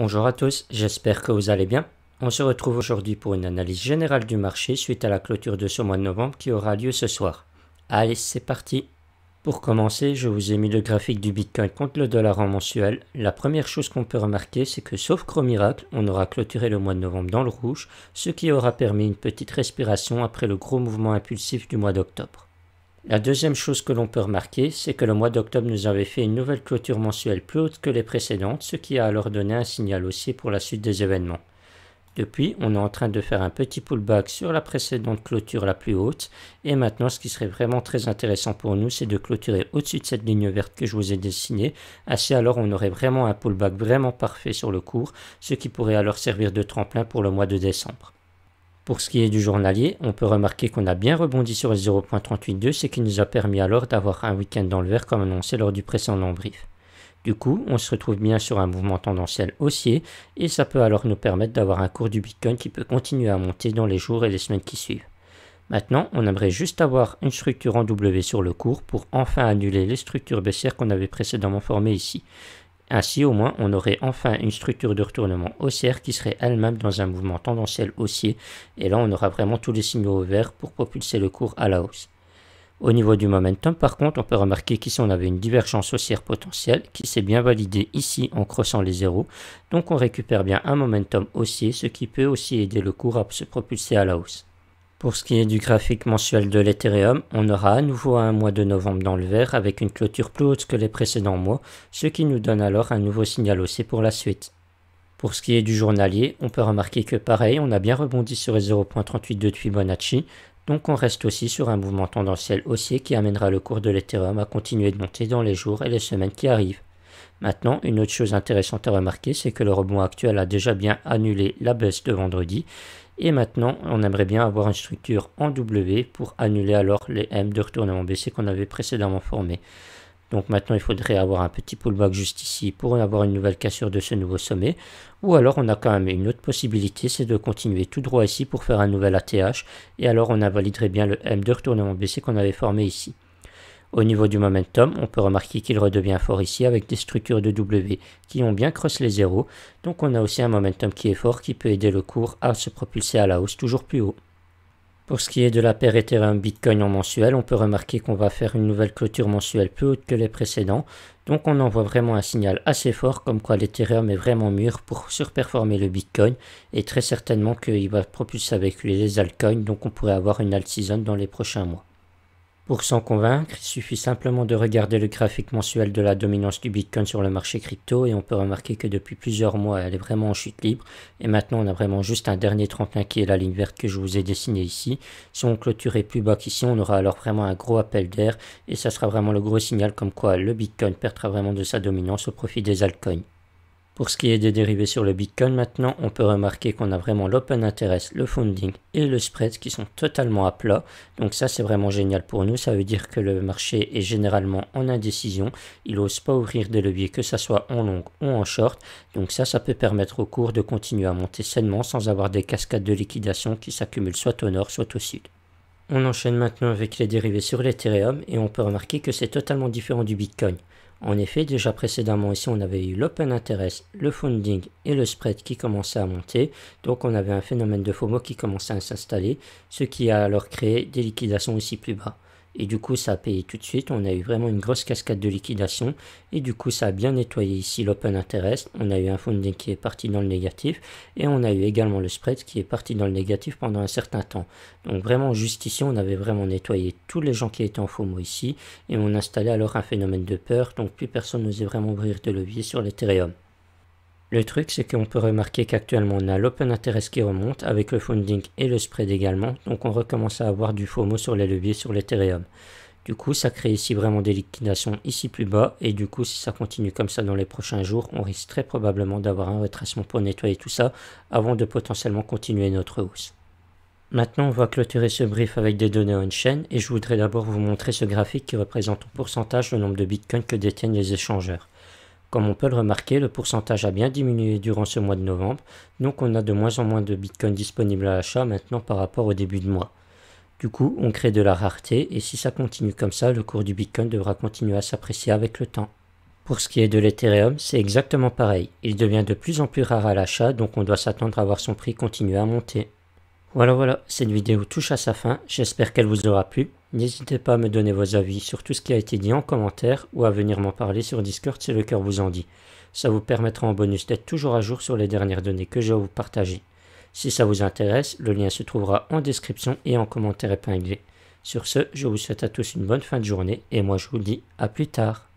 Bonjour à tous, j'espère que vous allez bien. On se retrouve aujourd'hui pour une analyse générale du marché suite à la clôture de ce mois de novembre qui aura lieu ce soir. Allez, c'est parti. Pour commencer, je vous ai mis le graphique du Bitcoin contre le dollar en mensuel. La première chose qu'on peut remarquer, c'est que sauf gros miracle, on aura clôturé le mois de novembre dans le rouge, ce qui aura permis une petite respiration après le gros mouvement impulsif du mois d'octobre. La deuxième chose que l'on peut remarquer, c'est que le mois d'octobre nous avait fait une nouvelle clôture mensuelle plus haute que les précédentes, ce qui a alors donné un signal haussier pour la suite des événements. Depuis, on est en train de faire un petit pullback sur la précédente clôture la plus haute, et maintenant ce qui serait vraiment très intéressant pour nous, c'est de clôturer au-dessus de cette ligne verte que je vous ai dessinée, ainsi alors on aurait vraiment un pullback vraiment parfait sur le cours, ce qui pourrait alors servir de tremplin pour le mois de décembre. Pour ce qui est du journalier, on peut remarquer qu'on a bien rebondi sur le 0.382, ce qui nous a permis alors d'avoir un week-end dans le vert comme annoncé lors du précédent brief. Du coup, on se retrouve bien sur un mouvement tendanciel haussier et ça peut alors nous permettre d'avoir un cours du Bitcoin qui peut continuer à monter dans les jours et les semaines qui suivent. Maintenant, on aimerait juste avoir une structure en W sur le cours pour enfin annuler les structures baissières qu'on avait précédemment formées ici. Ainsi, au moins, on aurait enfin une structure de retournement haussière qui serait elle-même dans un mouvement tendanciel haussier. Et là, on aura vraiment tous les signaux au vert pour propulser le cours à la hausse. Au niveau du momentum, par contre, on peut remarquer qu'ici, on avait une divergence haussière potentielle qui s'est bien validée ici en crossant les zéros. Donc, on récupère bien un momentum haussier, ce qui peut aussi aider le cours à se propulser à la hausse. Pour ce qui est du graphique mensuel de l'Ethereum, on aura à nouveau un mois de novembre dans le vert avec une clôture plus haute que les précédents mois, ce qui nous donne alors un nouveau signal haussier pour la suite. Pour ce qui est du journalier, on peut remarquer que pareil, on a bien rebondi sur les 0.38 de Fibonacci, donc on reste aussi sur un mouvement tendanciel haussier qui amènera le cours de l'Ethereum à continuer de monter dans les jours et les semaines qui arrivent. Maintenant, une autre chose intéressante à remarquer, c'est que le rebond actuel a déjà bien annulé la baisse de vendredi. Et maintenant, on aimerait bien avoir une structure en W pour annuler alors les M de retournement baissier qu'on avait précédemment formés. Donc maintenant, il faudrait avoir un petit pullback juste ici pour avoir une nouvelle cassure de ce nouveau sommet. Ou alors, on a quand même une autre possibilité, c'est de continuer tout droit ici pour faire un nouvel ATH. Et alors, on invaliderait bien le M de retournement baissier qu'on avait formé ici. Au niveau du momentum, on peut remarquer qu'il redevient fort ici avec des structures de W qui ont bien crossé les zéros. Donc on a aussi un momentum qui est fort qui peut aider le cours à se propulser à la hausse toujours plus haut. Pour ce qui est de la paire Ethereum Bitcoin en mensuel, on peut remarquer qu'on va faire une nouvelle clôture mensuelle plus haute que les précédents. Donc on envoie vraiment un signal assez fort comme quoi l'Ethereum est vraiment mûr pour surperformer le Bitcoin. Et très certainement qu'il va propulser avec lui les altcoins, donc on pourrait avoir une alt season dans les prochains mois. Pour s'en convaincre, il suffit simplement de regarder le graphique mensuel de la dominance du Bitcoin sur le marché crypto et on peut remarquer que depuis plusieurs mois, elle est vraiment en chute libre. Et maintenant, on a vraiment juste un dernier tremplin qui est la ligne verte que je vous ai dessinée ici. Si on clôturait plus bas qu'ici, on aura alors vraiment un gros appel d'air et ça sera vraiment le gros signal comme quoi le Bitcoin perdra vraiment de sa dominance au profit des altcoins. Pour ce qui est des dérivés sur le Bitcoin maintenant, on peut remarquer qu'on a vraiment l'open interest, le funding et le spread qui sont totalement à plat. Donc ça c'est vraiment génial pour nous, ça veut dire que le marché est généralement en indécision. Il n'ose pas ouvrir des leviers que ce soit en long ou en short. Donc ça peut permettre au cours de continuer à monter sainement sans avoir des cascades de liquidation qui s'accumulent soit au nord soit au sud. On enchaîne maintenant avec les dérivés sur l'Ethereum et on peut remarquer que c'est totalement différent du Bitcoin. En effet, déjà précédemment ici, on avait eu l'open interest, le funding et le spread qui commençaient à monter. Donc on avait un phénomène de FOMO qui commençait à s'installer, ce qui a alors créé des liquidations ici plus bas. Et du coup, ça a payé tout de suite. On a eu vraiment une grosse cascade de liquidation. Et du coup, ça a bien nettoyé ici l'open interest. On a eu un funding qui est parti dans le négatif. Et on a eu également le spread qui est parti dans le négatif pendant un certain temps. Donc vraiment, juste ici, on avait vraiment nettoyé tous les gens qui étaient en FOMO ici. Et on installait alors un phénomène de peur. Donc plus personne n'osait vraiment ouvrir de levier sur l'Ethereum. Le truc, c'est qu'on peut remarquer qu'actuellement, on a l'open interest qui remonte avec le funding et le spread également. Donc, on recommence à avoir du FOMO sur les leviers sur l'Ethereum. Du coup, ça crée ici vraiment des liquidations ici plus bas. Et du coup, si ça continue comme ça dans les prochains jours, on risque très probablement d'avoir un retracement pour nettoyer tout ça avant de potentiellement continuer notre hausse. Maintenant, on va clôturer ce brief avec des données on-chain et je voudrais d'abord vous montrer ce graphique qui représente en pourcentage le nombre de bitcoins que détiennent les échangeurs. Comme on peut le remarquer, le pourcentage a bien diminué durant ce mois de novembre, donc on a de moins en moins de bitcoin disponibles à l'achat maintenant par rapport au début de mois. Du coup, on crée de la rareté et si ça continue comme ça, le cours du bitcoin devra continuer à s'apprécier avec le temps. Pour ce qui est de l'Ethereum, c'est exactement pareil. Il devient de plus en plus rare à l'achat, donc on doit s'attendre à voir son prix continuer à monter. Voilà, cette vidéo touche à sa fin, j'espère qu'elle vous aura plu. N'hésitez pas à me donner vos avis sur tout ce qui a été dit en commentaire ou à venir m'en parler sur Discord si le cœur vous en dit. Ça vous permettra en bonus d'être toujours à jour sur les dernières données que j'ai à vous partager. Si ça vous intéresse, le lien se trouvera en description et en commentaire épinglé. Sur ce, je vous souhaite à tous une bonne fin de journée et moi je vous dis à plus tard.